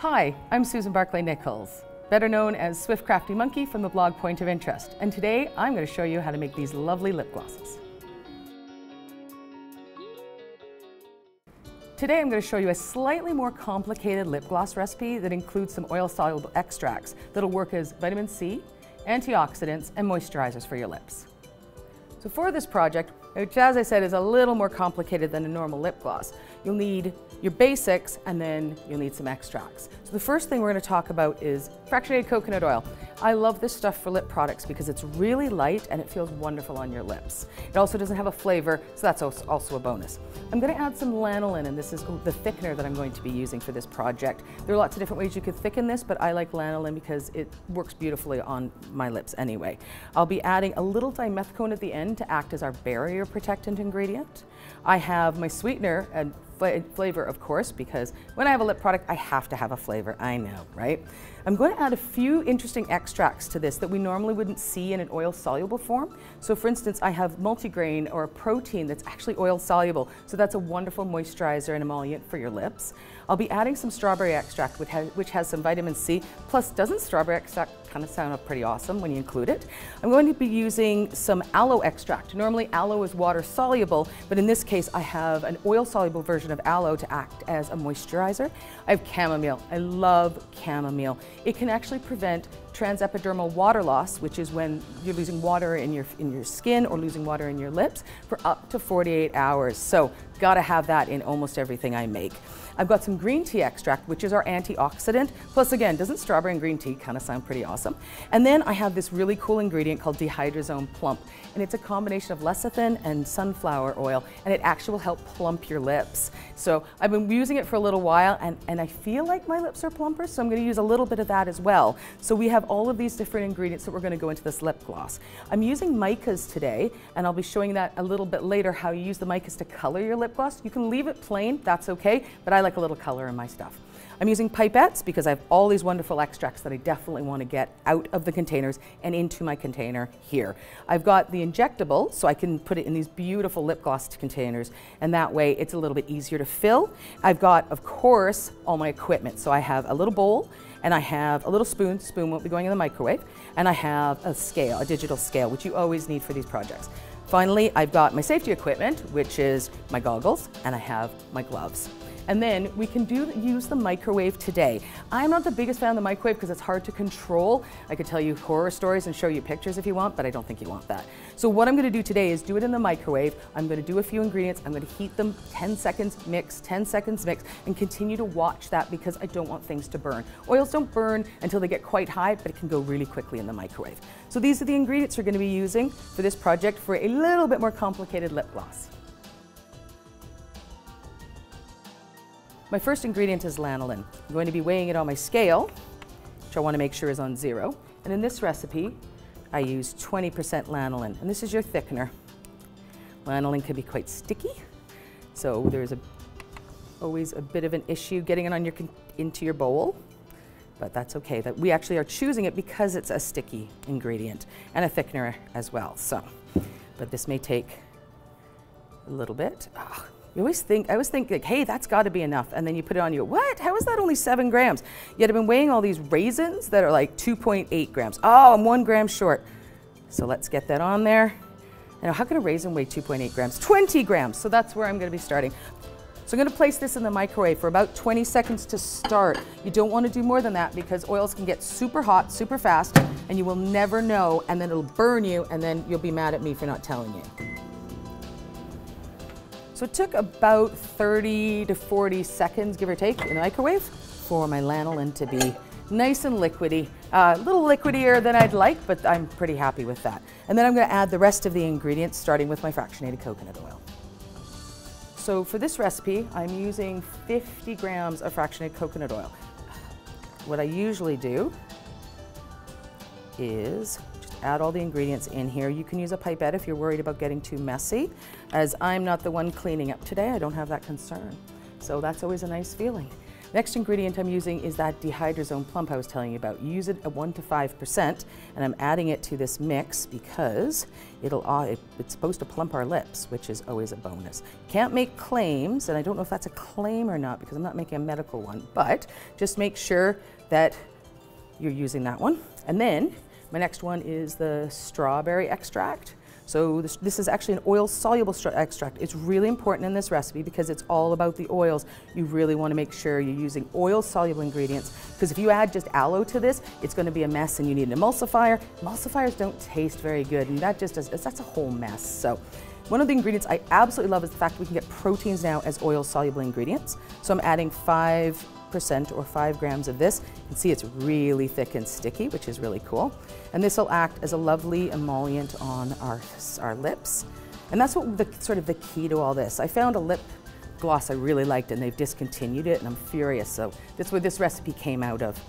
Hi, I'm Susan Barclay-Nichols, better known as Swift Crafty Monkey from the blog Point of Interest, and today I'm going to show you how to make these lovely lip glosses. Today I'm going to show you a slightly more complicated lip gloss recipe that includes some oil-soluble extracts that'll work as vitamin C, antioxidants, and moisturizers for your lips. So for this project, which as I said is a little more complicated than a normal lip gloss, you'll need your basics and then you'll need some extracts. So the first thing we're going to talk about is fractionated coconut oil. I love this stuff for lip products because it's really light and it feels wonderful on your lips. It also doesn't have a flavor, so that's also a bonus. I'm going to add some lanolin, and this is the thickener that I'm going to be using for this project. There are lots of different ways you could thicken this, but I like lanolin because it works beautifully on my lips anyway. I'll be adding a little dimethicone at the end to act as our barrier protectant ingredient. I have my sweetener and flavor, of course, because when I have a lip product, I have to have a flavor. I know, right? I'm going to add a few interesting extracts to this that we normally wouldn't see in an oil-soluble form. So for instance, I have multigrain, or a protein that's actually oil-soluble. So that's a wonderful moisturizer and emollient for your lips. I'll be adding some strawberry extract, which has some vitamin C. Plus, doesn't strawberry extract kind of sound pretty awesome when you include it? I'm going to be using some aloe extract. Normally, aloe is water-soluble, but in this case, I have an oil-soluble version of aloe to act as a moisturizer. I have chamomile. I love chamomile. It can actually prevent transepidermal water loss, which is when you're losing water in your skin or losing water in your lips, for up to 48 hours. So, gotta have that in almost everything I make. I've got some green tea extract, which is our antioxidant. Plus, again, doesn't strawberry and green tea kind of sound pretty awesome? And then I have this really cool ingredient called dihydrazone plump, and it's a combination of lecithin and sunflower oil, and it actually will help plump your lips. So I've been using it for a little while, and I feel like my lips are plumper, so I'm going to use a little bit of that as well. So we have all of these different ingredients that we're going to go into this lip gloss. I'm using micas today, and I'll be showing that a little bit later, how you use the micas to color your lip gloss. You can leave it plain, that's okay, but I like a little color in my stuff. I'm using pipettes because I have all these wonderful extracts that I definitely want to get out of the containers and into my container here. I've got the injectable, so I can put it in these beautiful lip gloss containers, and that way it's a little bit easier to fill. I've got, of course, all my equipment. So I have a little bowl, and I have a little spoon. Spoon won't be going in the microwave. And I have a scale, a digital scale, which you always need for these projects. Finally, I've got my safety equipment, which is my goggles, and I have my gloves. And then we can use the microwave today. I'm not the biggest fan of the microwave because it's hard to control. I could tell you horror stories and show you pictures if you want, but I don't think you want that. So what I'm going to do today is do it in the microwave. I'm going to do a few ingredients. I'm going to heat them 10 seconds, mix, 10 seconds, mix, and continue to watch that because I don't want things to burn. Oils don't burn until they get quite high, but it can go really quickly in the microwave. So these are the ingredients we're going to be using for this project for a little bit more complicated lip gloss. My first ingredient is lanolin. I'm going to be weighing it on my scale, which I want to make sure is on 0. And in this recipe, I use 20% lanolin. And this is your thickener. Lanolin can be quite sticky, so there's always a bit of an issue getting it into your bowl. But that's okay. That we actually are choosing it because it's a sticky ingredient and a thickener as well. So, but this may take a little bit. I always think like, hey, that's got to be enough. And then you put it on, you go, what? How is that only 7 grams? Yet I've been weighing all these raisins that are like 2.8 grams. Oh, I'm 1 gram short. So let's get that on there. Now, how can a raisin weigh 2.8 grams? 20 grams. So that's where I'm going to be starting. So I'm going to place this in the microwave for about 20 seconds to start. You don't want to do more than that because oils can get super hot, super fast, and you will never know, and then it'll burn you, and then you'll be mad at me for not telling you. So it took about 30 to 40 seconds, give or take, in the microwave for my lanolin to be nice and liquidy. A little liquidier than I'd like, but I'm pretty happy with that. And then I'm going to add the rest of the ingredients, starting with my fractionated coconut oil. So for this recipe, I'm using 50 grams of fractionated coconut oil. What I usually do is add all the ingredients in here. You can use a pipette if you're worried about getting too messy. As I'm not the one cleaning up today, I don't have that concern. So that's always a nice feeling. Next ingredient I'm using is that dihydrazone plump I was telling you about. Use it at 1 to 5%, and I'm adding it to this mix because it's supposed to plump our lips, which is always a bonus. Can't make claims, and I don't know if that's a claim or not because I'm not making a medical one, but just make sure that you're using that one. And then my next one is the strawberry extract. So this is actually an oil-soluble extract. It's really important in this recipe because it's all about the oils. You really want to make sure you're using oil-soluble ingredients, because if you add just aloe to this, it's going to be a mess and you need an emulsifier. Emulsifiers don't taste very good, and that's a whole mess. So one of the ingredients I absolutely love is the fact we can get proteins now as oil-soluble ingredients. So I'm adding 5% or 5 grams of this. You can see it's really thick and sticky, which is really cool. And this will act as a lovely emollient on our lips. And that's what sort of the key to all this. I found a lip gloss I really liked and they've discontinued it and I'm furious. So that's where this recipe came out of.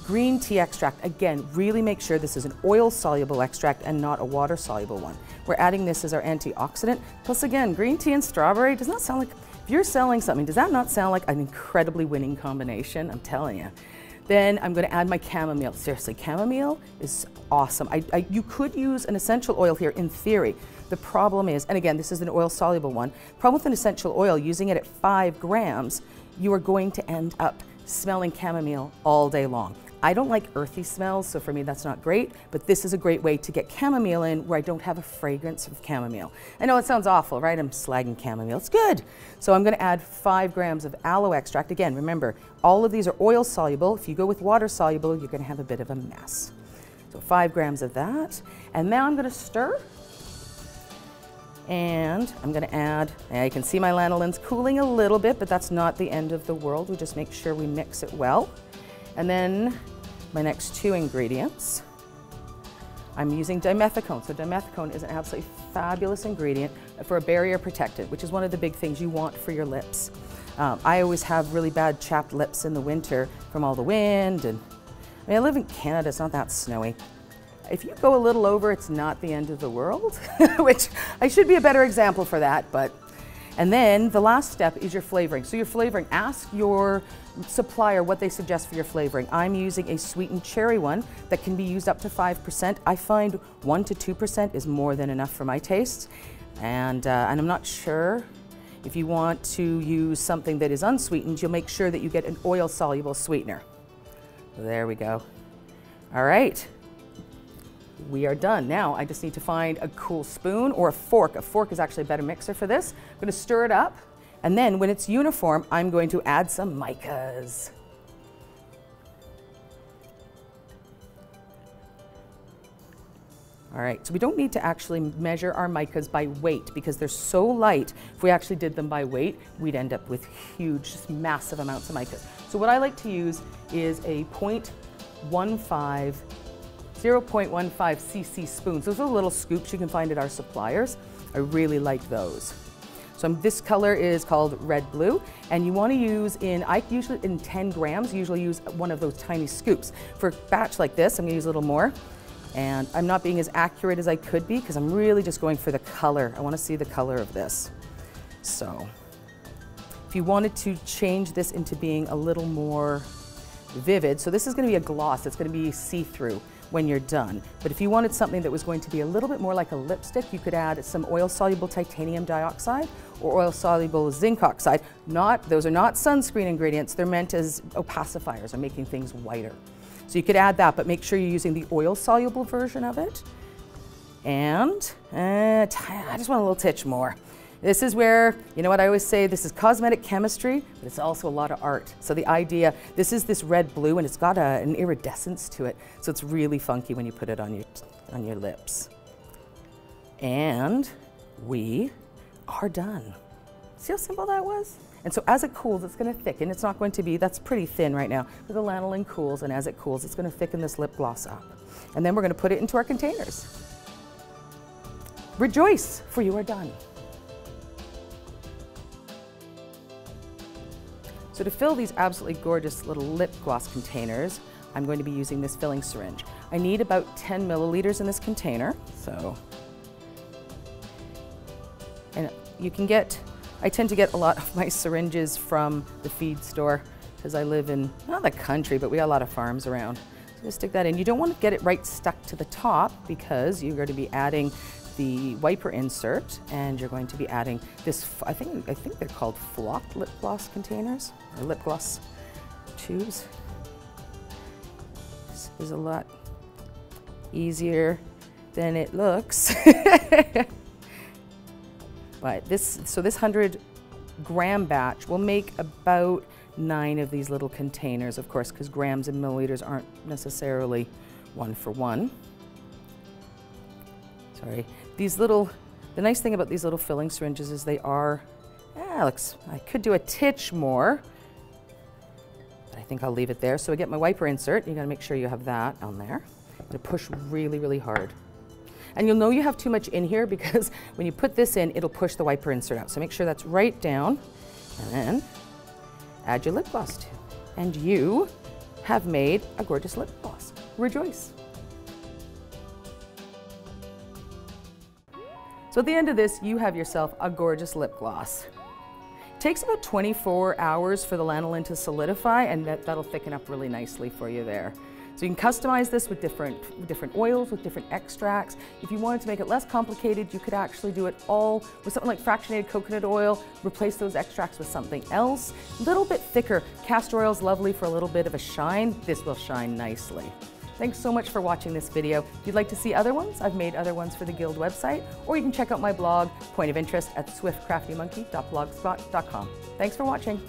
Green tea extract, again, really make sure this is an oil-soluble extract and not a water-soluble one. We're adding this as our antioxidant. Plus again, green tea and strawberry does not sound like, if you're selling something, does that not sound like an incredibly winning combination? I'm telling you. Then I'm going to add my chamomile. Seriously, chamomile is awesome. You could use an essential oil here in theory. The problem is, and again, this is an oil-soluble one, problem with an essential oil, using it at 5 grams, you are going to end up smelling chamomile all day long. I don't like earthy smells, so for me that's not great, but this is a great way to get chamomile in where I don't have a fragrance of chamomile. I know it sounds awful, right? I'm slagging chamomile. It's good. So I'm going to add 5 grams of aloe extract. Again, remember, all of these are oil soluble. If you go with water soluble, you're going to have a bit of a mess. So 5 grams of that. And now I'm going to stir. And I'm going to add, you can see my lanolin's cooling a little bit, but that's not the end of the world. We just make sure we mix it well. And then my next 2 ingredients, I'm using dimethicone. So dimethicone is an absolutely fabulous ingredient for a barrier protectant, which is one of the big things you want for your lips. I always have really bad chapped lips in the winter from all the wind, and I mean, I live in Canada, it's not that snowy. If you go a little over, it's not the end of the world, which I should be a better example for that, but. And then the last step is your flavoring. So your flavoring, ask your supplier what they suggest for your flavoring. I'm using a sweetened cherry one that can be used up to 5%. I find 1 to 2% is more than enough for my taste. And I'm not sure if you want to use something that is unsweetened, you'll make sure that you get an oil-soluble sweetener. There we go. All right. We are done. Now I just need to find a cool spoon or a fork. A fork is actually a better mixer for this. I'm going to stir it up, and then when it's uniform, I'm going to add some micas. All right, so we don't need to actually measure our micas by weight because they're so light. If we actually did them by weight, we'd end up with huge, just massive amounts of micas. So what I like to use is a 0.15 cc spoons. Those are little scoops you can find at our suppliers. I really like those. So this color is called red blue, and you want to use I usually in 10 grams, usually use one of those tiny scoops. For a batch like this, I'm going to use a little more. And I'm not being as accurate as I could be because I'm really just going for the color. I want to see the color of this. So if you wanted to change this into being a little more vivid, so this is going to be a gloss, it's going to be see-through when you're done. But if you wanted something that was going to be a little bit more like a lipstick, you could add some oil-soluble titanium dioxide or oil-soluble zinc oxide. Those are not sunscreen ingredients, they're meant as opacifiers or making things whiter. So you could add that, but make sure you're using the oil-soluble version of it. And I just want a little titch more. This is where, you know what I always say, this is cosmetic chemistry, but it's also a lot of art. So the idea, this is this red blue and it's got an iridescence to it. So it's really funky when you put it on your lips. And we are done. See how simple that was? And so as it cools, it's going to thicken. It's not going to be, that's pretty thin right now. But the lanolin cools, and as it cools, it's going to thicken this lip gloss up. And then we're going to put it into our containers. Rejoice, for you are done. So to fill these absolutely gorgeous little lip gloss containers, I'm going to be using this filling syringe. I need about 10 milliliters in this container, so. And you can get, I tend to get a lot of my syringes from the feed store because I live in, not the country, but we got a lot of farms around. So I'm gonna stick that in. You don't want to get it right stuck to the top because you're going to be adding the wiper insert, and you're going to be adding this, I think they're called flocked lip gloss containers, or lip gloss tubes. This is a lot easier than it looks. But this 100-gram batch will make about 9 of these little containers, of course, because grams and milliliters aren't necessarily one for one. Sorry. The nice thing about these little filling syringes is they are, I could do a titch more, but I think I'll leave it there. So I get my wiper insert. You gotta make sure you have that on there. I'm gonna push really, really hard. And you'll know you have too much in here because when you put this in, it'll push the wiper insert out. So make sure that's right down, and then add your lip gloss to. And you have made a gorgeous lip gloss. Rejoice. So at the end of this, you have yourself a gorgeous lip gloss. It takes about 24 hours for the lanolin to solidify, and that'll thicken up really nicely for you there. So you can customize this with different oils, with different extracts. If you wanted to make it less complicated, you could actually do it all with something like fractionated coconut oil, replace those extracts with something else. A little bit thicker. Castor oil is lovely for a little bit of a shine. This will shine nicely. Thanks so much for watching this video. If you'd like to see other ones, I've made other ones for the Guild website, or you can check out my blog, Point of Interest, at swiftcraftymonkey.blogspot.com. Thanks for watching.